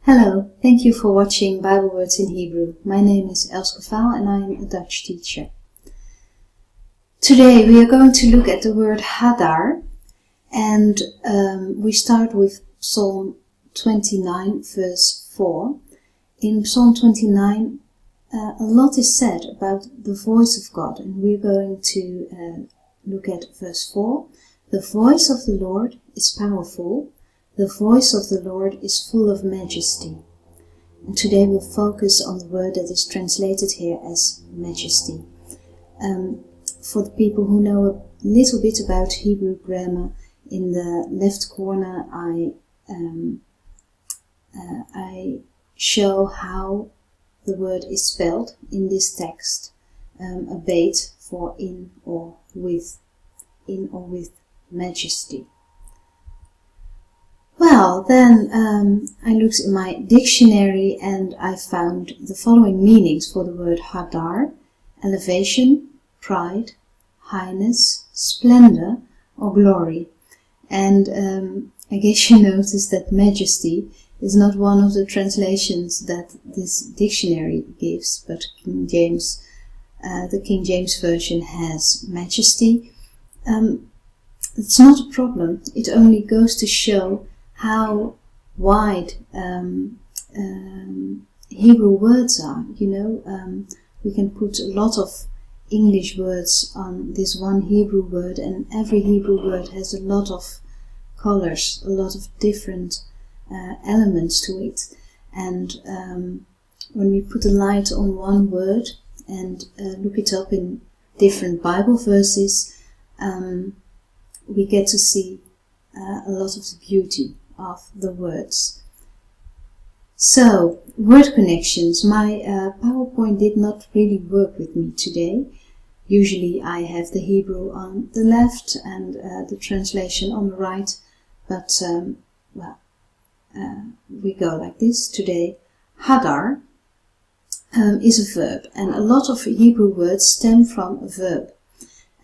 Hello, thank you for watching Bible Words in Hebrew. My name is Elske Vaal and I am a Dutch teacher. Today we are going to look at the word Hadar, and we start with Psalm 29 verse 4. In Psalm 29 a lot is said about the voice of God, and we're going to look at verse 4. The voice of the Lord is powerful. The voice of the Lord is full of majesty. And today we'll focus on the word that is translated here as majesty. For the people who know a little bit about Hebrew grammar, in the left corner I show how the word is spelled in this text, a bait for in or with majesty. Well, then I looked in my dictionary and I found the following meanings for the word Hadar: elevation, pride, highness, splendor, or glory. And I guess you noticed that majesty is not one of the translations that this dictionary gives, but King James, the King James Version has majesty. It's not a problem. It only goes to show how wide Hebrew words are. We can put a lot of English words on this one Hebrew word, and every Hebrew word has a lot of colors, a lot of different elements to it. And when we put a light on one word and look it up in different Bible verses, we get to see a lot of the beauty of the words. So, word connections. My PowerPoint did not really work with me today. Usually I have the Hebrew on the left and the translation on the right, but we go like this today. Hadar is a verb, and a lot of Hebrew words stem from a verb.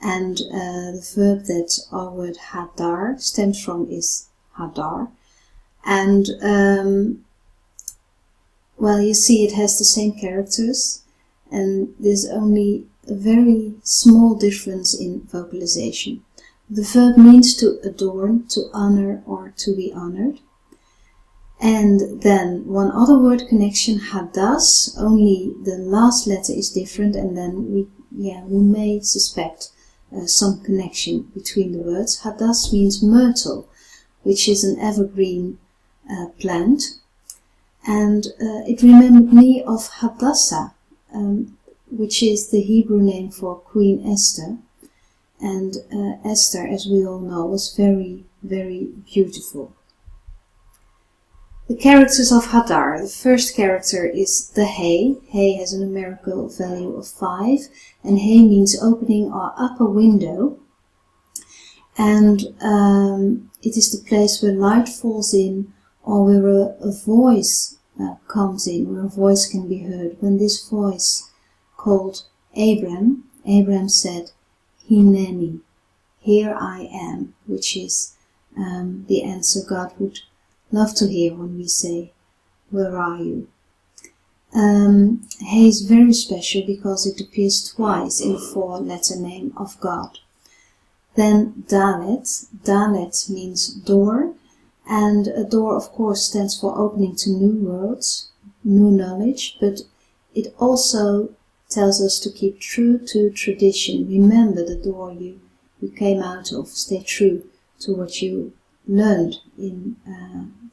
And the verb that our word Hadar stems from is Hadar. And, you see it has the same characters, and there's only a very small difference in vocalization. The verb means to adorn, to honor, or to be honored. And then one other word connection, Hadas, only the last letter is different, and then we may suspect some connection between the words. Hadas means myrtle, which is an evergreen plant, and it remembered me of Hadassah, which is the Hebrew name for Queen Esther. And Esther, as we all know, was very, very beautiful. The characters of Hadar. The first character is the He. He has a numerical value of 5, and He means opening or upper window. And it is the place where light falls in, or where a voice comes in, where a voice can be heard. When this voice called Abram said, Hineni, here I am, which is the answer God would love to hear when we say, where are you? He is very special because it appears twice in the 4-letter name of God. Then Dalet. Dalet means door, and a door of course stands for opening to new worlds, new knowledge, but it also tells us to keep true to tradition. Remember the door you came out of. Stay true to what you learned in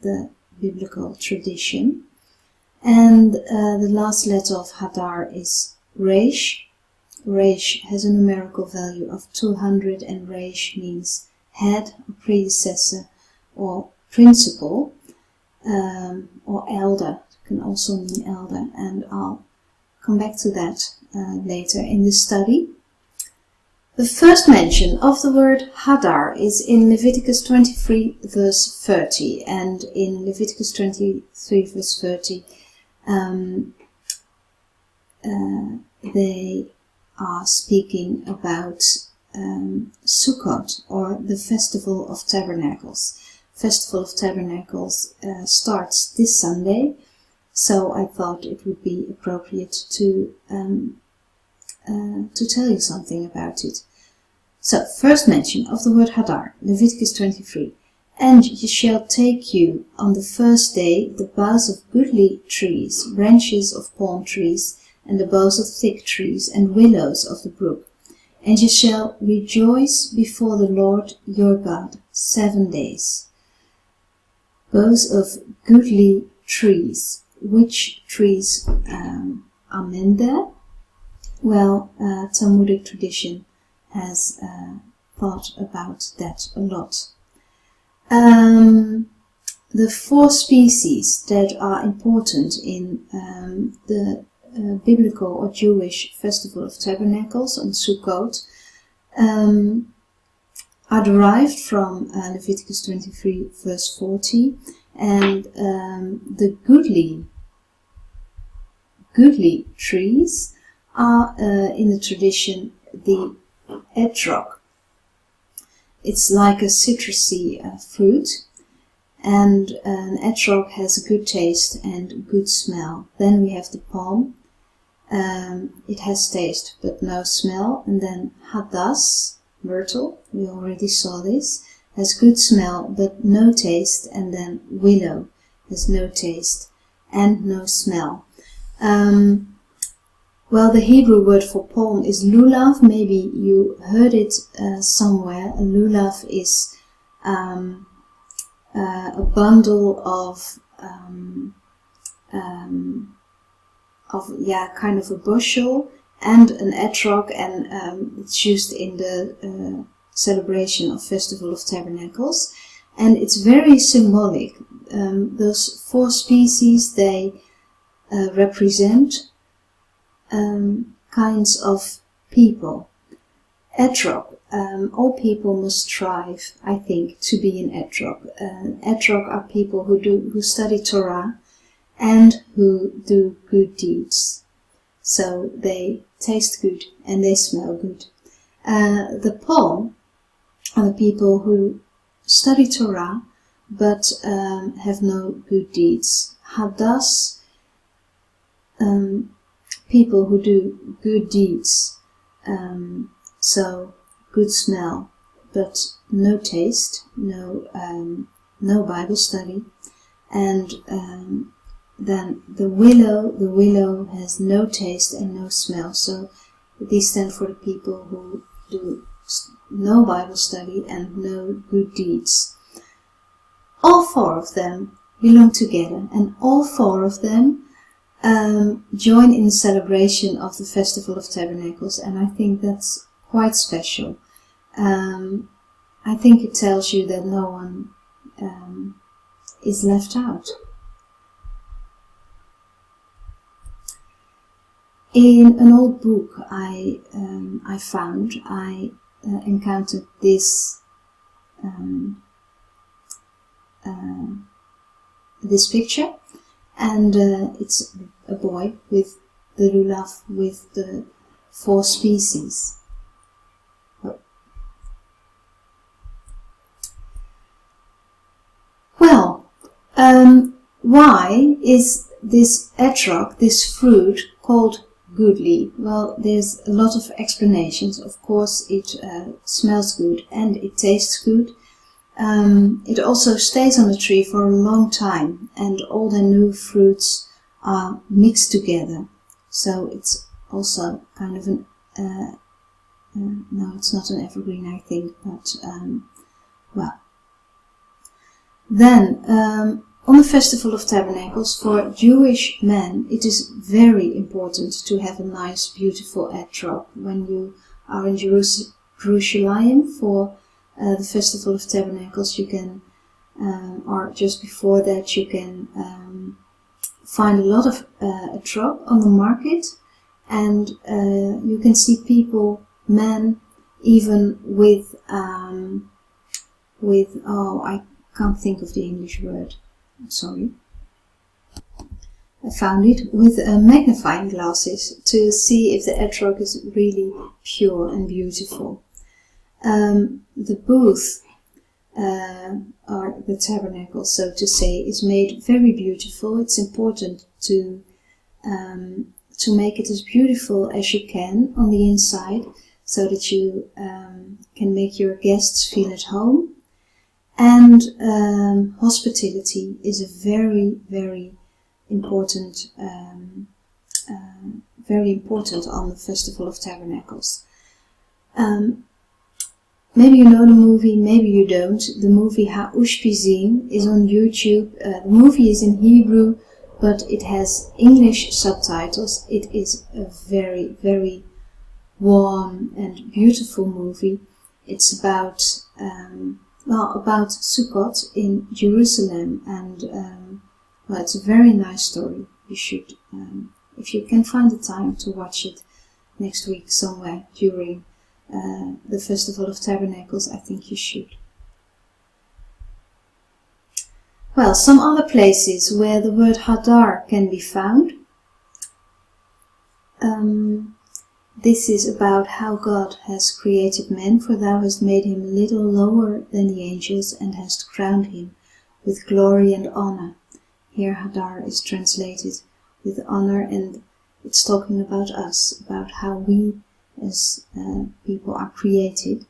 the biblical tradition. And the last letter of Hadar is Resh. Resh has a numerical value of 200, and Resh means head, or predecessor, or principal, or elder. It can also mean elder, and I'll come back to that later in the study. The first mention of the word Hadar is in Leviticus 23 verse 30, and in Leviticus 23 verse 30 they are speaking about Sukkot, or the festival of tabernacles. Festival of Tabernacles starts this Sunday, so I thought it would be appropriate to tell you something about it. So, first mention of the word Hadar, Leviticus 23. And ye shall take you on the first day the boughs of goodly trees, branches of palm trees, and the boughs of thick trees, and willows of the brook. And ye shall rejoice before the Lord your God 7 days. Boughs of goodly trees. Which trees are meant there? Well, Talmudic tradition has thought about that a lot. The 4 species that are important in the biblical or Jewish Festival of Tabernacles on Sukkot are derived from Leviticus 23 verse 40, and the goodly trees are in the tradition the etrog. It's like a citrusy fruit, and an etrog has a good taste and good smell. Then we have the palm. It has taste but no smell. And then hadas, myrtle, we already saw this, has good smell but no taste. And then willow has no taste and no smell. Well, the Hebrew word for palm is lulav. Maybe you heard it somewhere. A lulav is a bundle of kind of a bushel and an etrog, and it's used in the celebration of Festival of Tabernacles, and it's very symbolic. Those 4 species, they represent kinds of people. Etrog, all people must strive, I think, to be an etrog. Etrog are people who study Torah and who do good deeds. So they taste good and they smell good. The palm are the people who study Torah but have no good deeds. Hadas, people who do good deeds, so good smell but no taste, no Bible study. And then the willow has no taste and no smell, so these stand for the people who do no Bible study and no good deeds. All 4 of them belong together, and all 4 of them join in the celebration of the Festival of Tabernacles, and I think that's quite special. I think it tells you that no one is left out. In an old book I found, I encountered this picture, and it's a boy with the lulav with the 4 species. Well, why is this etrog, this fruit, called goodly? Well, there's a lot of explanations. Of course, it smells good and it tastes good. It also stays on the tree for a long time, and all the new fruits are mixed together. So it's also kind of an, no, it's not an evergreen, I think, but, well. Then, on the Festival of Tabernacles, for Jewish men, it is very important to have a nice, beautiful etrog. When you are in Jerusalem for the Festival of Tabernacles, you can, or just before that, you can find a lot of etrog on the market, and you can see people, men, even with oh, I can't think of the English word. I'm sorry. I found it with magnifying glasses to see if the etrog is really pure and beautiful. The booth or the tabernacle, so to say, is made very beautiful. It's important to make it as beautiful as you can on the inside, so that you can make your guests feel at home. And hospitality is a very, very important, on the Festival of Tabernacles. Maybe you know the movie, maybe you don't. The movie Ha'ushpizim is on YouTube. The movie is in Hebrew, but it has English subtitles. It is a very, very warm and beautiful movie. It's about Sukkot in Jerusalem, and it's a very nice story. You should, if you can find the time to watch it next week somewhere during the Festival of Tabernacles, I think you should. Well, some other places where the word Hadar can be found. This is about how God has created man, for thou hast made him a little lower than the angels, and hast crowned him with glory and honor. Here Hadar is translated with honor, and it's talking about us, about how we as people are created.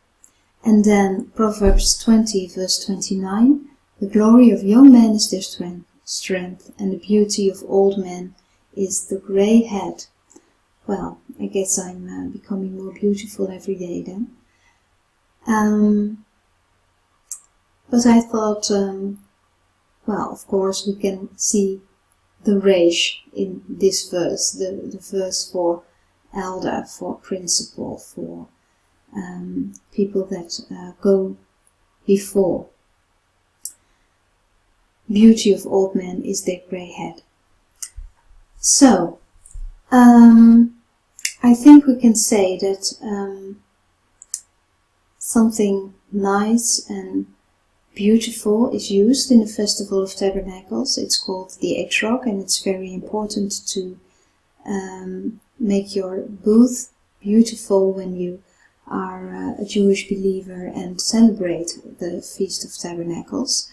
And then Proverbs 20 verse 29, the glory of young men is their strength, and the beauty of old men is the grey head. Well, I guess I'm becoming more beautiful every day then. But I thought, of course we can see the resh in this verse, the verse for elder, for principal, for people that go before. Beauty of old men is their grey head. So, I think we can say that something nice and beautiful is used in the Festival of Tabernacles. It's called the etrog, and it's very important to make your booth beautiful when you are a Jewish believer and celebrate the Feast of Tabernacles.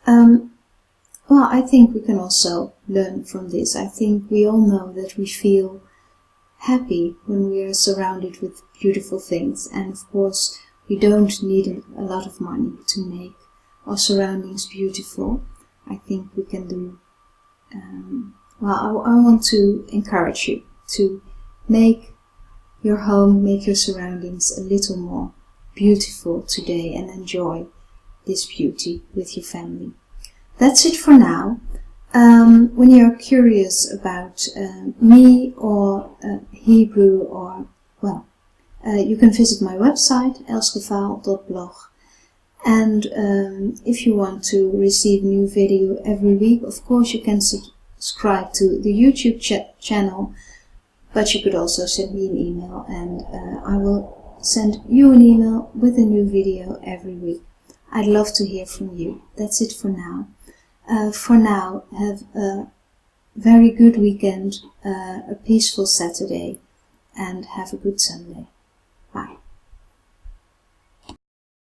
I think we can also learn from this. I think we all know that we feel happy when we are surrounded with beautiful things, and of course we don't need a lot of money to make our surroundings beautiful. I think we can do, I want to encourage you to make your home, make your surroundings a little more beautiful today, and enjoy this beauty with your family. That's it for now. When you're curious about me or Hebrew, or you can visit my website elsgevaal.blog, and if you want to receive new video every week, of course you can subscribe to the YouTube channel, but you could also send me an email, and I will send you an email with a new video every week. I'd love to hear from you. That's it for now. For now, have a very good weekend, a peaceful Saturday, and have a good Sunday. Bye.